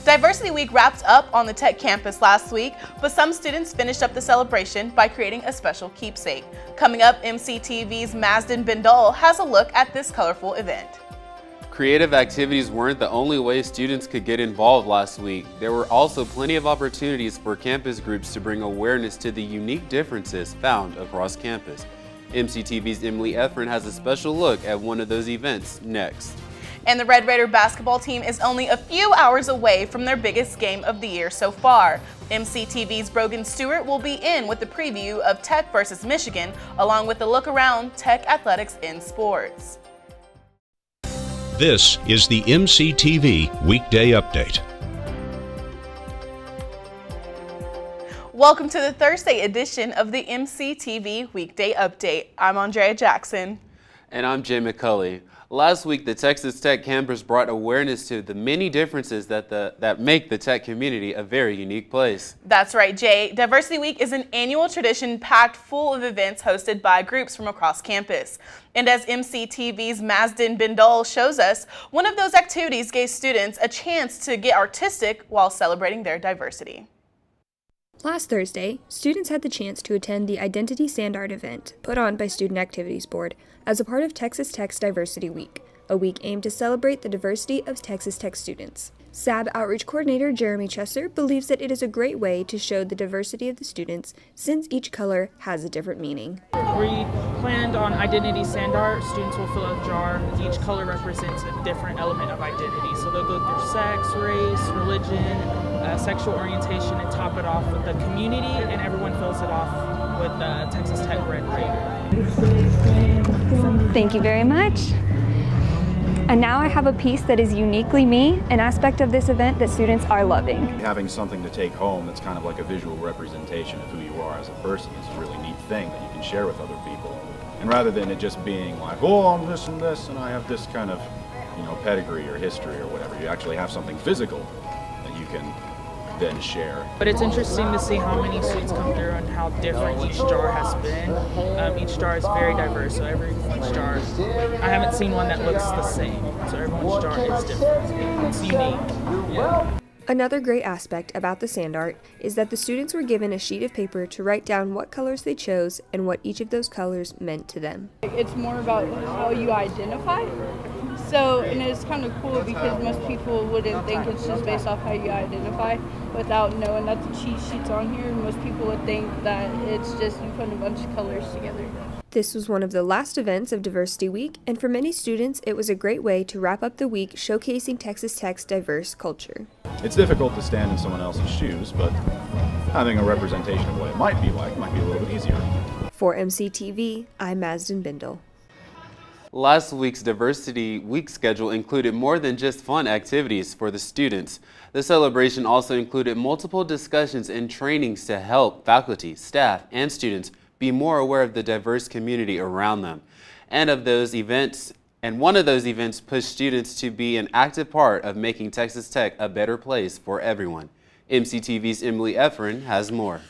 Diversity Week wrapped up on the Tech campus last week, but some students finished up the celebration by creating a special keepsake. Coming up, MCTV's Madison Bindol has a look at this colorful event. Creative activities weren't the only way students could get involved last week. There were also plenty of opportunities for campus groups to bring awareness to the unique differences found across campus. MCTV's Emily Efren has a special look at one of those events next. And the Red Raider basketball team is only a few hours away from their biggest game of the year so far. MCTV's Brogan Stewart will be in with the preview of Tech versus Michigan, along with a look around Tech athletics in sports. This is the MCTV Weekday Update. Welcome to the Thursday edition of the MCTV Weekday Update. I'm Aundrea Jackson. And I'm Jay McCully. Last week, the Texas Tech campus brought awareness to the many differences that make the Tech community a very unique place. That's right, Jay. Diversity Week is an annual tradition packed full of events hosted by groups from across campus. And as MCTV's Madison Bindol shows us, one of those activities gave students a chance to get artistic while celebrating their diversity. Last Thursday, students had the chance to attend the Identity Sand Art event put on by Student Activities Board as a part of Texas Tech's Diversity Week, a week aimed to celebrate the diversity of Texas Tech students. SAB Outreach Coordinator Jeremy Chesser believes that it is a great way to show the diversity of the students since each color has a different meaning. We planned on Identity Sand Art. Students will fill out a jar. Each color represents a different element of identity. So they'll go through sex, race, religion, sexual orientation, and top it off with the community, and everyone fills it off with the Texas Tech Red Raider. Thank you very much. And now I have a piece that is uniquely me, an aspect of this event that students are loving. Having something to take home that's kind of like a visual representation of who you are as a person is a really neat thing that you can share with other people. And rather than it just being like, oh, I'm this and I have this kind of, pedigree or history or whatever, you actually have something physical that you can then share. But it's interesting to see how many students come through and how different each jar has been. Each jar is very diverse, so each jar, I haven't seen one that looks the same, so everyone's jar is different. It's unique. Yeah. Another great aspect about the sand art is that the students were given a sheet of paper to write down what colors they chose and what each of those colors meant to them. It's more about how you identify. And it's kind of cool because most people wouldn't think it's just based off how you identify without knowing that the cheat sheet's on here. Most people would think that it's just you put a bunch of colors together. This was one of the last events of Diversity Week, and for many students, it was a great way to wrap up the week showcasing Texas Tech's diverse culture. It's difficult to stand in someone else's shoes, but having a representation of what it might be like might be a little bit easier. For MCTV, I'm Madison Bindol. Last week's Diversity Week schedule included more than just fun activities for the students. The celebration also included multiple discussions and trainings to help faculty, staff, and students be more aware of the diverse community around them. And one of those events pushed students to be an active part of making Texas Tech a better place for everyone. MCTV's Emily Efren has more.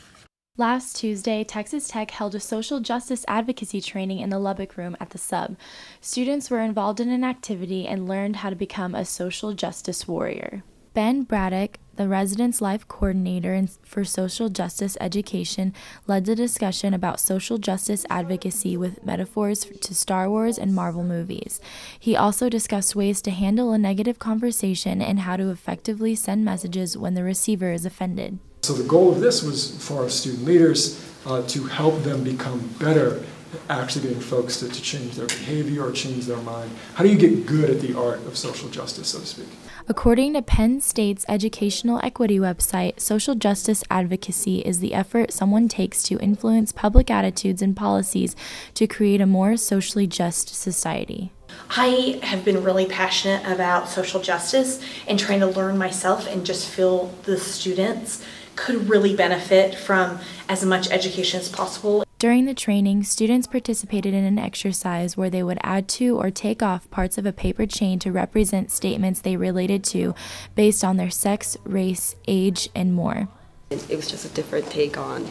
Last Tuesday, Texas Tech held a social justice advocacy training in the Lubbock room at the Sub. Students were involved in an activity and learned how to become a social justice warrior. Ben Braddock, the Residence Life Coordinator for Social Justice Education, led the discussion about social justice advocacy with metaphors to Star Wars and Marvel movies. He also discussed ways to handle a negative conversation and how to effectively send messages when the receiver is offended. So the goal of this was for our student leaders to help them become better at actually getting folks to change their behavior or change their mind. How do you get good at the art of social justice, so to speak? According to Penn State's educational equity website, social justice advocacy is the effort someone takes to influence public attitudes and policies to create a more socially just society. I have been really passionate about social justice and trying to learn myself and just feel the students could really benefit from as much education as possible. During the training, students participated in an exercise where they would add to or take off parts of a paper chain to represent statements they related to based on their sex, race, age, and more. It was just a different take on,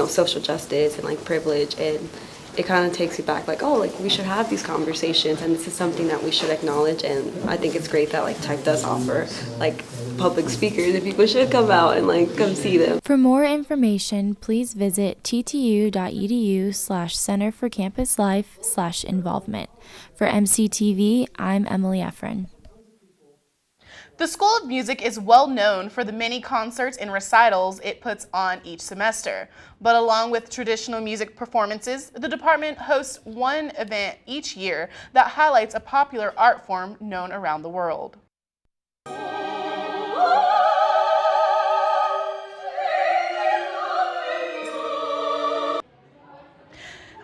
social justice and privilege and it kind of takes you back, like, oh, like we should have these conversations, and this is something that we should acknowledge. And I think it's great that like Tech does offer like public speakers, and people should come out and like come see them. For more information, please visit ttu.edu/Center for Campus Life/involvement. For MCTV, I'm Emily Efren. The School of Music is well known for the many concerts and recitals it puts on each semester. But along with traditional music performances, the department hosts one event each year that highlights a popular art form known around the world.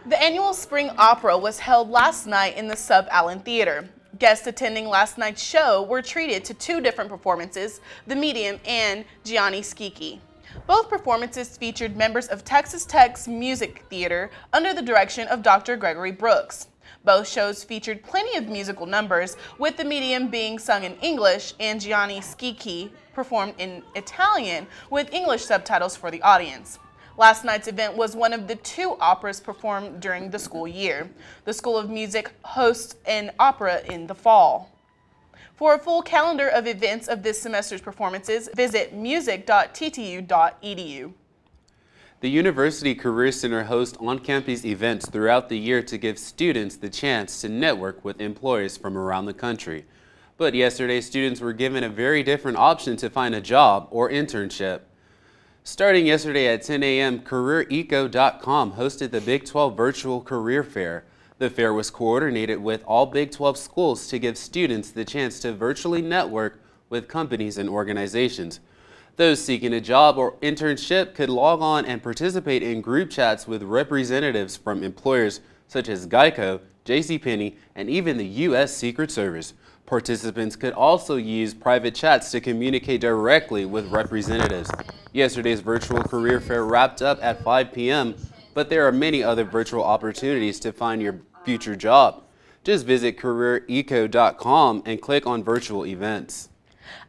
The annual Spring Opera was held last night in the Sub Allen Theater. Guests attending last night's show were treated to two different performances, The Medium and Gianni Schicchi. Both performances featured members of Texas Tech's Music Theater under the direction of Dr. Gregory Brooks. Both shows featured plenty of musical numbers, with The Medium being sung in English and Gianni Schicchi performed in Italian with English subtitles for the audience. Last night's event was one of the two operas performed during the school year. The School of Music hosts an opera in the fall. For a full calendar of events of this semester's performances, visit music.ttu.edu. The University Career Center hosts on-campus events throughout the year to give students the chance to network with employers from around the country. But yesterday, students were given a very different option to find a job or internship. Starting yesterday at 10 a.m., CareerEco.com hosted the Big 12 Virtual Career Fair. The fair was coordinated with all Big 12 schools to give students the chance to virtually network with companies and organizations. Those seeking a job or internship could log on and participate in group chats with representatives from employers such as Geico, JCPenney, and even the U.S. Secret Service. Participants could also use private chats to communicate directly with representatives. Yesterday's virtual career fair wrapped up at 5 p.m., but there are many other virtual opportunities to find your future job. Just visit CareerEco.com and click on virtual events.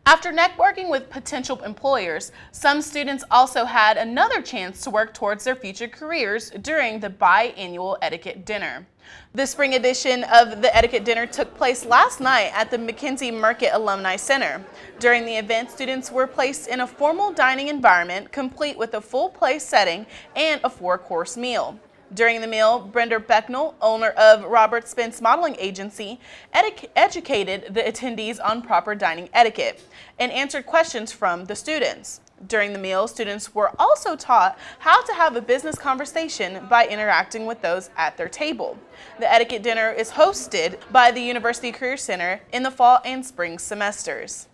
After networking with potential employers, some students also had another chance to work towards their future careers during the biannual Etiquette Dinner. The spring edition of the Etiquette Dinner took place last night at the McKenzie Market Alumni Center. During the event, students were placed in a formal dining environment complete with a full place setting and a 4-course meal. During the meal, Brenda Becknell, owner of Robert Spence Modeling Agency, educated the attendees on proper dining etiquette and answered questions from the students. During the meal, students were also taught how to have a business conversation by interacting with those at their table. The Etiquette Dinner is hosted by the University Career Center in the fall and spring semesters.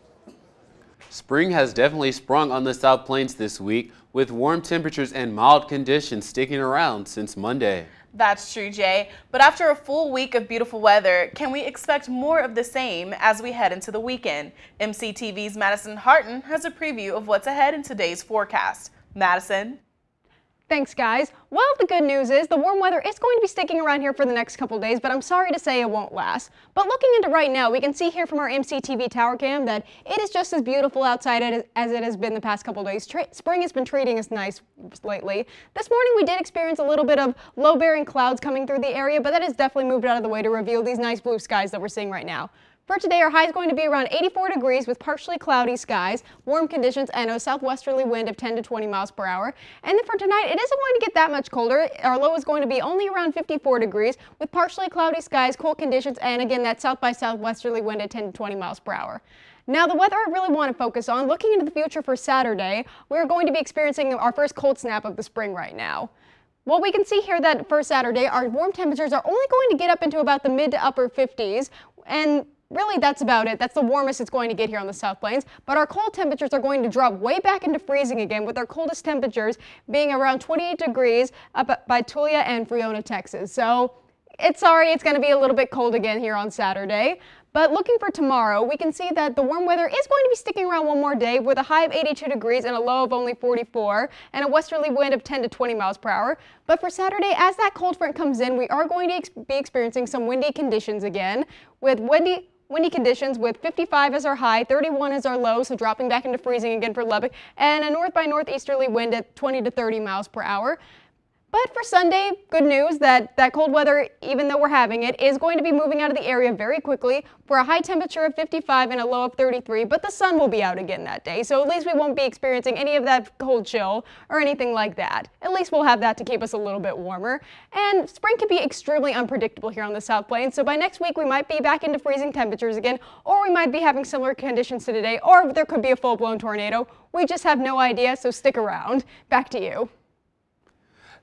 Spring has definitely sprung on the South Plains this week, with warm temperatures and mild conditions sticking around since Monday. That's true, Jay. But after a full week of beautiful weather, can we expect more of the same as we head into the weekend? MCTV's Madison Hartin has a preview of what's ahead in today's forecast. Madison? Thanks, guys. Well, the good news is the warm weather is going to be sticking around here for the next couple days, but I'm sorry to say it won't last. But looking into right now, we can see here from our MCTV tower cam that it is just as beautiful outside as it has been the past couple days. Spring has been treating us nice lately. This morning we did experience a little bit of low-bearing clouds coming through the area, but that has definitely moved out of the way to reveal these nice blue skies that we're seeing right now. For today, our high is going to be around 84 degrees with partially cloudy skies, warm conditions, and a southwesterly wind of 10 to 20 miles per hour. And then for tonight, it isn't going to get that much colder. Our low is going to be only around 54 degrees with partially cloudy skies, cool conditions, and again, that south by southwesterly wind at 10 to 20 miles per hour. Now, the weather I really want to focus on, looking into the future for Saturday, we're going to be experiencing our first cold snap of the spring right now. Well, we can see here that for Saturday, our warm temperatures are only going to get up into about the mid to upper 50s, and really, that's about it. That's the warmest it's going to get here on the South Plains. But our cold temperatures are going to drop way back into freezing again, with our coldest temperatures being around 28 degrees up by Tulia and Friona, Texas. So it's going to be a little bit cold again here on Saturday. But looking for tomorrow, we can see that the warm weather is going to be sticking around one more day with a high of 82 degrees and a low of only 44 and a westerly wind of 10 to 20 miles per hour. But for Saturday, as that cold front comes in, we are going to be experiencing some windy conditions again, with windy conditions with 55 as our high, 31 as our low, so dropping back into freezing again for Lubbock, and a north by northeasterly wind at 20 to 30 miles per hour. But for Sunday, good news that cold weather, even though we're having it, is going to be moving out of the area very quickly for a high temperature of 55 and a low of 33, but the sun will be out again that day, so at least we won't be experiencing any of that cold chill or anything like that. At least we'll have that to keep us a little bit warmer. And spring can be extremely unpredictable here on the South Plains, so by next week we might be back into freezing temperatures again, or we might be having similar conditions to today, or there could be a full-blown tornado. We just have no idea, so stick around. Back to you.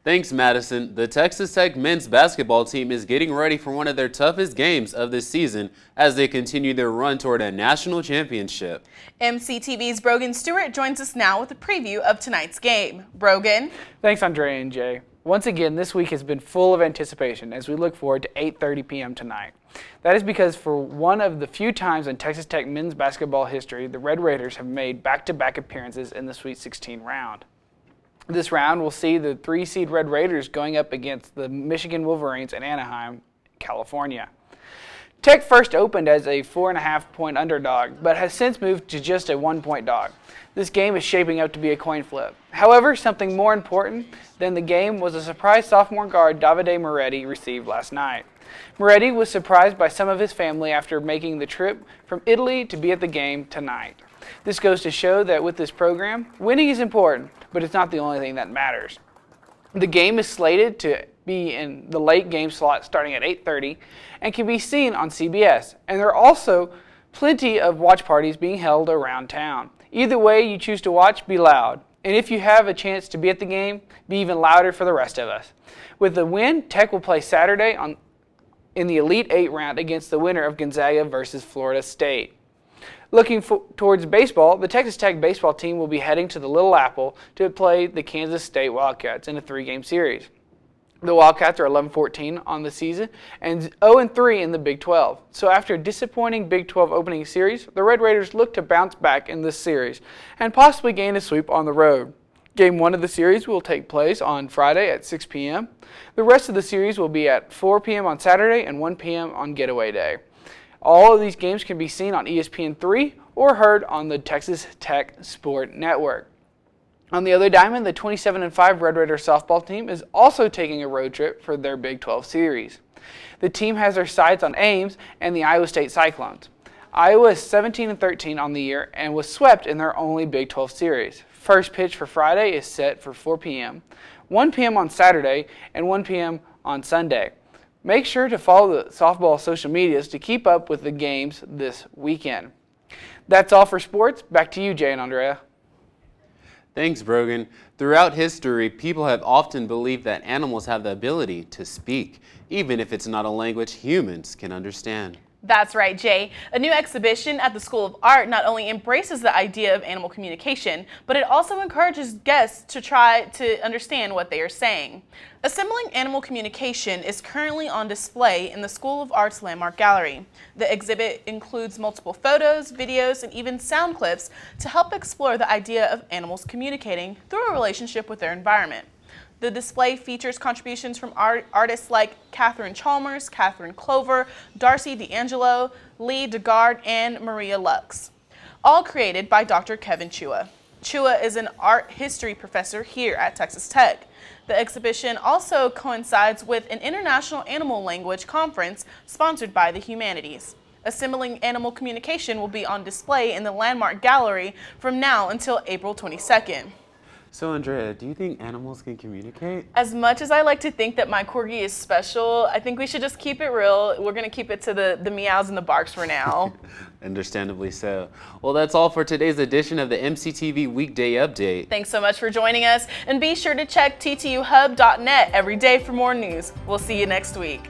Thanks, Madison. The Texas Tech men's basketball team is getting ready for one of their toughest games of this season as they continue their run toward a national championship. MCTV's Brogan Stewart joins us now with a preview of tonight's game. Brogan? Thanks, Aundrea and Jay. Once again, this week has been full of anticipation as we look forward to 8:30 p.m. tonight. That is because for one of the few times in Texas Tech men's basketball history, the Red Raiders have made back-to-back appearances in the Sweet 16 round. This round will see the 3-seed Red Raiders going up against the Michigan Wolverines in Anaheim, California. Tech first opened as a 4.5-point underdog, but has since moved to just a 1-point dog. This game is shaping up to be a coin flip. However, something more important than the game was a surprise sophomore guard Davide Moretti received last night. Moretti was surprised by some of his family after making the trip from Italy to be at the game tonight. This goes to show that with this program, winning is important, but it's not the only thing that matters. The game is slated to be in the late game slot starting at 8:30 and can be seen on CBS. And there are also plenty of watch parties being held around town. Either way you choose to watch, be loud. And if you have a chance to be at the game, be even louder for the rest of us. With the win, Tech will play Saturday in the Elite 8 round against the winner of Gonzaga versus Florida State. Looking towards baseball, the Texas Tech baseball team will be heading to the Little Apple to play the Kansas State Wildcats in a 3-game series. The Wildcats are 11-14 on the season and 0-3 in the Big 12. So after a disappointing Big 12 opening series, the Red Raiders look to bounce back in this series and possibly gain a sweep on the road. Game 1 of the series will take place on Friday at 6 p.m. The rest of the series will be at 4 p.m. on Saturday and 1 p.m. on Getaway Day. All of these games can be seen on ESPN3 or heard on the Texas Tech Sport Network. On the other diamond, the 27-5 Red Raider softball team is also taking a road trip for their Big 12 series. The team has their sights on Ames and the Iowa State Cyclones. Iowa is 17-13 on the year and was swept in their only Big 12 series. First pitch for Friday is set for 4 p.m., 1 p.m. on Saturday, and 1 p.m. on Sunday. Make sure to follow the softball social medias to keep up with the games this weekend. That's all for sports. Back to you, Jay and Aundrea. Thanks, Brogan. Throughout history, people have often believed that animals have the ability to speak, even if it's not a language humans can understand. That's right, Jay. A new exhibition at the School of Art not only embraces the idea of animal communication, but it also encourages guests to try to understand what they are saying. Assembling Animal Communication is currently on display in the School of Art's Landmark Gallery. The exhibit includes multiple photos, videos, and even sound clips to help explore the idea of animals communicating through a relationship with their environment. The display features contributions from artists like Catherine Chalmers, Catherine Clover, Darcy D'Angelo, Lee DeGard, and Maria Lux, all created by Dr. Kevin Chua. Chua is an art history professor here at Texas Tech. The exhibition also coincides with an International Animal Language Conference sponsored by the Humanities. Assembling Animal Communication will be on display in the Landmark Gallery from now until April 22nd. So, Aundrea, do you think animals can communicate? As much as I like to think that my corgi is special, I think we should just keep it real. We're going to keep it to the meows and the barks for now. Understandably so. Well, that's all for today's edition of the MCTV Weekday Update. Thanks so much for joining us, and be sure to check ttuhub.net every day for more news. We'll see you next week.